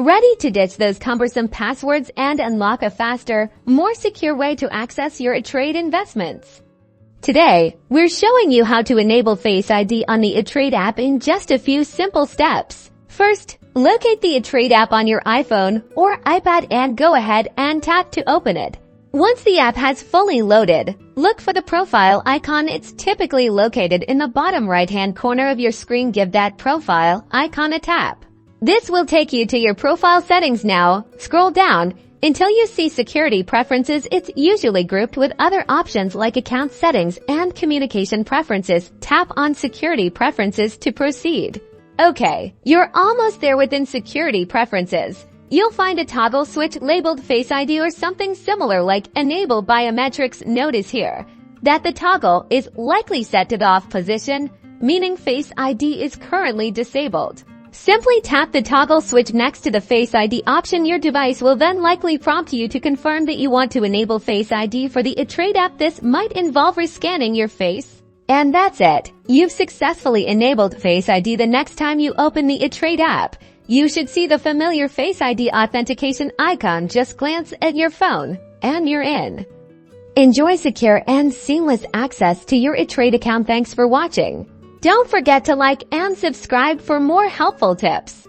Ready to ditch those cumbersome passwords and unlock a faster, more secure way to access your Etrade investments? Today, we're showing you how to enable Face ID on the Etrade app in just a few simple steps. First, locate the Etrade app on your iPhone or iPad and go ahead and tap to open it. Once the app has fully loaded, look for the profile icon. It's typically located in the bottom right-hand corner of your screen. Give that profile icon a tap. This will take you to your profile settings. Now, scroll down until you see Security Preferences. It's usually grouped with other options like Account Settings and Communication Preferences. Tap on Security Preferences to proceed. Okay, you're almost there. Within Security Preferences, you'll find a toggle switch labeled Face ID or something similar like Enable Biometrics. Notice here that the toggle is likely set to the off position, meaning Face ID is currently disabled. Simply tap the toggle switch next to the Face ID option. Your device will then likely prompt you to confirm that you want to enable Face ID for the Etrade app. This might involve rescanning your face. And that's it. You've successfully enabled Face ID. The next time you open the Etrade app, you should see the familiar Face ID authentication icon. Just glance at your phone and you're in. Enjoy secure and seamless access to your Etrade account. Thanks for watching. Don't forget to like and subscribe for more helpful tips.